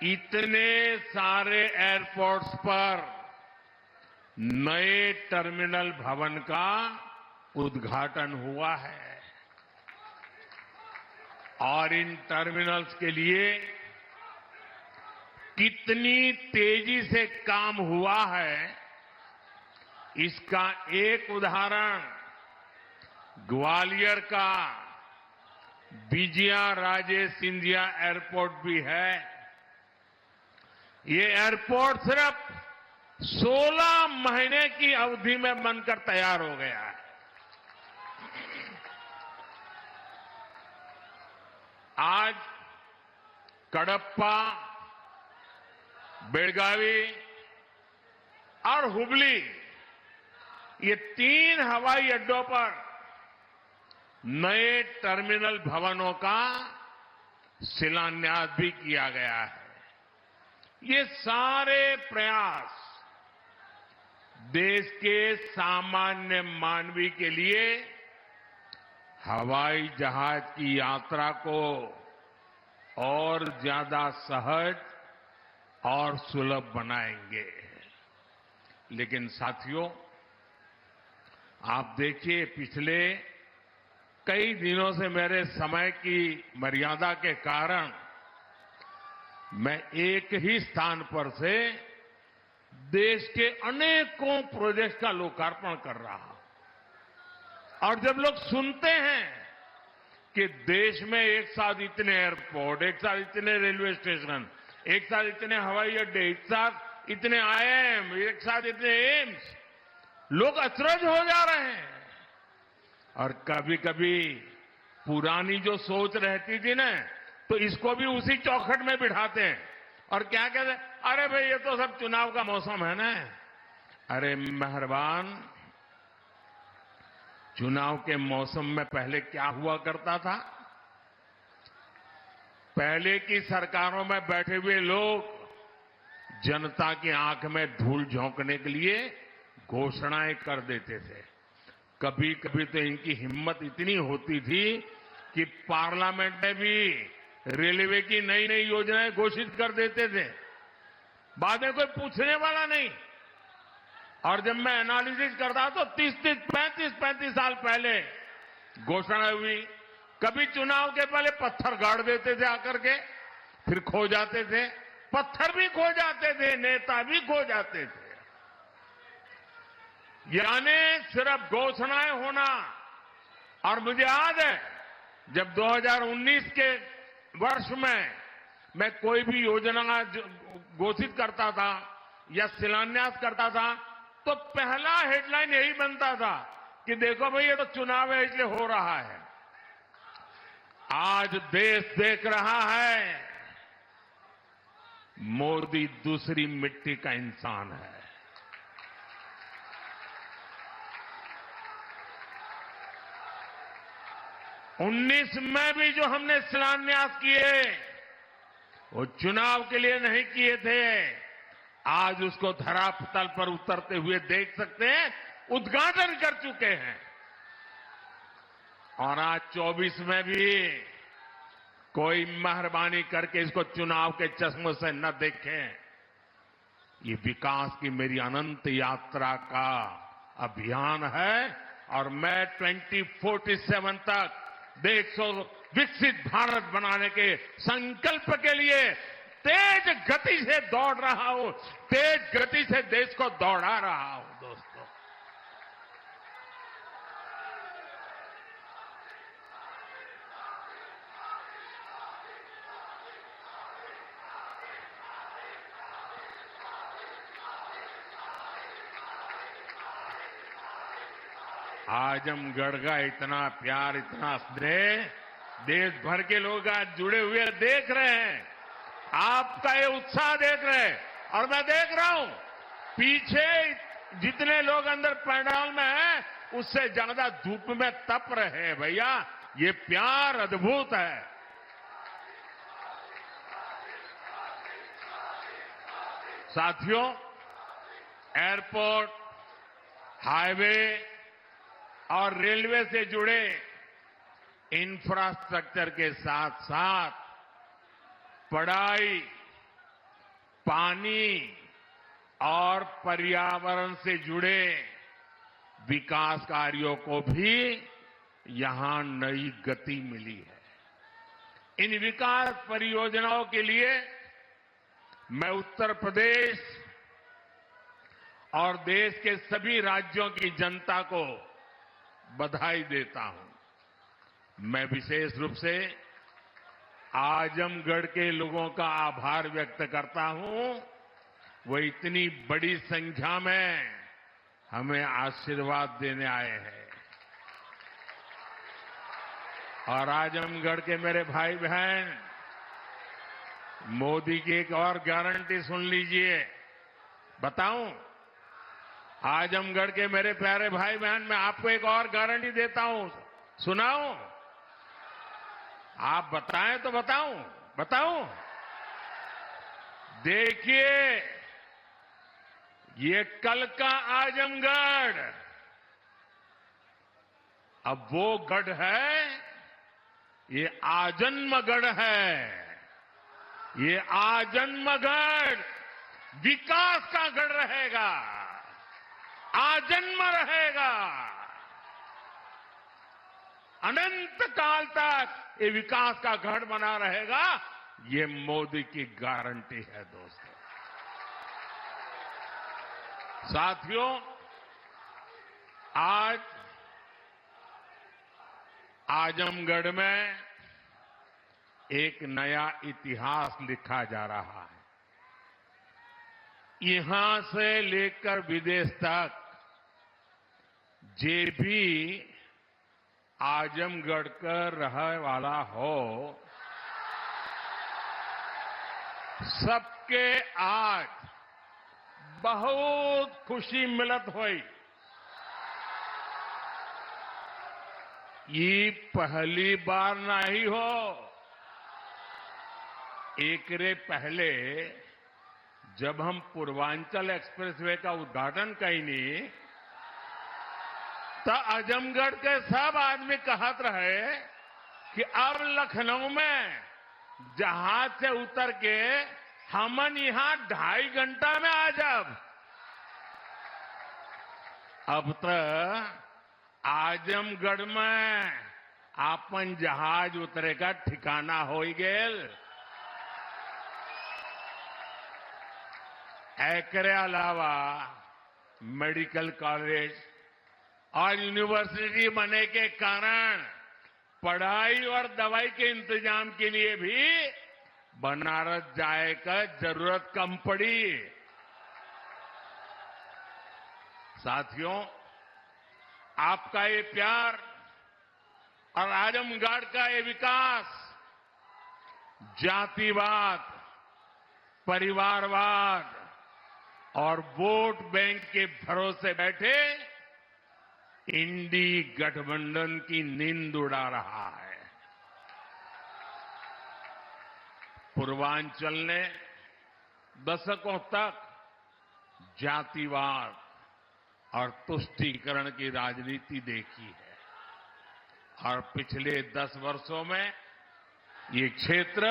इतने सारे एयरपोर्ट्स पर नए टर्मिनल भवन का उद्घाटन हुआ है और इन टर्मिनल्स के लिए कितनी तेजी से काम हुआ है, इसका एक उदाहरण ग्वालियर का विजया राजे सिंधिया एयरपोर्ट भी है। ये एयरपोर्ट सिर्फ 16 महीने की अवधि में बनकर तैयार हो गया है। आज कडप्पा, बेळगावी और हुबली ये 3 हवाई अड्डों पर नए टर्मिनल भवनों का शिलान्यास भी किया गया है। ये सारे प्रयास देश के सामान्य मानवी के लिए हवाई जहाज की यात्रा को और ज्यादा सहज और सुलभ बनाएंगे। लेकिन साथियों, आप देखिए, पिछले कई दिनों से मेरे समय की मर्यादा के कारण मैं एक ही स्थान पर से देश के अनेकों प्रोजेक्ट का लोकार्पण कर रहा हूं। और जब लोग सुनते हैं कि देश में एक साथ इतने एयरपोर्ट, एक साथ इतने रेलवे स्टेशन, एक साथ इतने हवाई अड्डे, एक साथ इतने आईआईएम, एक साथ इतने एम्स, लोग अचरज हो जा रहे हैं। और कभी कभी पुरानी जो सोच रहती थी ना, तो इसको भी उसी चौखट में बिठाते हैं और क्या कहते हैं, अरे भाई ये तो सब चुनाव का मौसम है ना। अरे मेहरबान, चुनाव के मौसम में पहले क्या हुआ करता था? पहले की सरकारों में बैठे हुए लोग जनता की आंख में धूल झोंकने के लिए घोषणाएं कर देते थे। कभी कभी तो इनकी हिम्मत इतनी होती थी कि पार्लियामेंट में भी रेलवे की नई नई योजनाएं घोषित कर देते थे। बाद में कोई पूछने वाला नहीं। और जब मैं एनालिसिस करता तो 35 साल पहले घोषणा हुई। कभी चुनाव के पहले पत्थर गाड़ देते थे आकर के, फिर खो जाते थे। पत्थर भी खो जाते थे, नेता भी खो जाते थे। यानी सिर्फ घोषणाएं होना। और मुझे याद है जब 2019 के वर्ष में मैं कोई भी योजना घोषित करता था या शिलान्यास करता था, तो पहला हेडलाइन यही बनता था कि देखो भाई, ये तो चुनाव है इसलिए हो रहा है। आज देश देख रहा है मोदी दूसरी मिट्टी का इंसान है। उन्नीस में भी जो हमने शिलान्यास किए वो चुनाव के लिए नहीं किए थे। आज उसको धरातल पर उतरते हुए देख सकते हैं, उद्घाटन कर चुके हैं। और आज 24 में भी कोई मेहरबानी करके इसको चुनाव के चश्मों से न देखें। ये विकास की मेरी अनंत यात्रा का अभियान है और मैं 2047 तक देश को विकसित भारत बनाने के संकल्प के लिए तेज गति से दौड़ रहा हूं, तेज गति से देश को दौड़ा रहा हूं। दोस्तों, आजमगढ़ का इतना प्यार, इतना स्नेह देश भर के लोग आज जुड़े हुए देख रहे हैं। आपका ये उत्साह देख रहे हैं। और मैं देख रहा हूं पीछे जितने लोग अंदर पंडाल में हैं, उससे ज्यादा धूप में तप रहे हैं। भैया, ये प्यार अद्भुत है। साथियों, एयरपोर्ट, हाईवे और रेलवे से जुड़े इंफ्रास्ट्रक्चर के साथ साथ पढ़ाई, पानी और पर्यावरण से जुड़े विकास कार्यों को भी यहां नई गति मिली है। इन विकास परियोजनाओं के लिए मैं उत्तर प्रदेश और देश के सभी राज्यों की जनता को बधाई देता हूं। मैं विशेष रूप से आजमगढ़ के लोगों का आभार व्यक्त करता हूं। वो इतनी बड़ी संख्या में हमें आशीर्वाद देने आए हैं। और आजमगढ़ के मेरे भाई बहन, मोदी की एक और गारंटी सुन लीजिए। बताऊं? आजमगढ़ के मेरे प्यारे भाई बहन, मैं आपको एक और गारंटी देता हूं। सुनाऊं? आप बताएं तो बताऊं? देखिए, ये कल का आजमगढ़ अब वो गढ़ है, ये आजन्मगढ़ है। ये आजन्मगढ़ विकास का गढ़ रहेगा, आजन्म रहेगा। अनंत काल तक ये विकास का गढ़ बना रहेगा। ये मोदी की गारंटी है दोस्तों। साथियों, आज आजमगढ़ में एक नया इतिहास लिखा जा रहा है। यहां से लेकर विदेश तक जे भी आजमगढ़ का रहने वाला हो, सबके आज बहुत खुशी मिलत हुई। ये पहली बार नहीं हो। एकरे पहले जब हम पूर्वांचल एक्सप्रेसवे का उद्घाटन कईनी, तो आजमगढ़ के सब आदमी कहत रहे कि अब लखनऊ में जहाज से उतर के हमन यहां 2.5 घंटा में आ जाब। अब तक आजमगढ़ में आपन जहाज उतरे का ठिकाना हो गेल। एकरे अलावा मेडिकल कॉलेज और यूनिवर्सिटी बनने के कारण पढ़ाई और दवाई के इंतजाम के लिए भी बनारस जाए का जरूरत कम पड़ी। साथियों, आपका ये प्यार और आजमगढ़ का ये विकास जातिवाद, परिवारवाद और वोट बैंक के भरोसे बैठे इंडी गठबंधन की नींद उड़ा रहा है। पूर्वांचल ने दशकों तक जातिवाद और तुष्टीकरण की राजनीति देखी है, और पिछले 10 वर्षों में ये क्षेत्र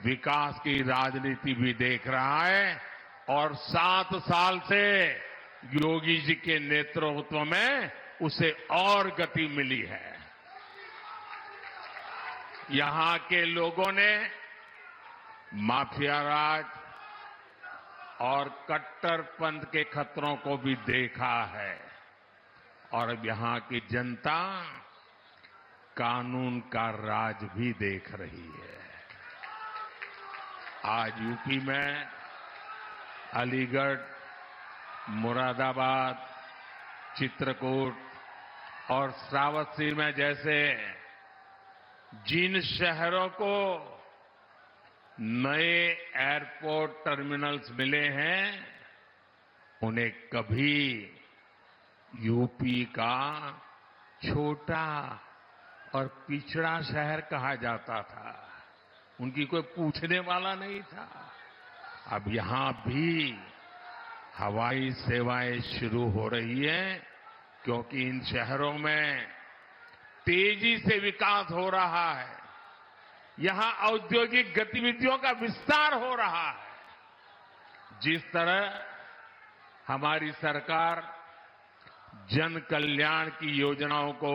विकास की राजनीति भी देख रहा है। और 7 साल से योगी जी के नेतृत्व में उसे और गति मिली है। यहां के लोगों ने माफिया राज और कट्टरपंथ के खतरों को भी देखा है, और अब यहां की जनता कानून का राज भी देख रही है। आज यूपी में अलीगढ़, मुरादाबाद, चित्रकूट और श्रावस्ती में जैसे जिन शहरों को नए एयरपोर्ट टर्मिनल्स मिले हैं, उन्हें कभी यूपी का छोटा और पिछड़ा शहर कहा जाता था। उनकी कोई पूछने वाला नहीं था। अब यहां भी हवाई सेवाएं शुरू हो रही हैं, क्योंकि इन शहरों में तेजी से विकास हो रहा है। यहां औद्योगिक गतिविधियों का विस्तार हो रहा है। जिस तरह हमारी सरकार जन कल्याण की योजनाओं को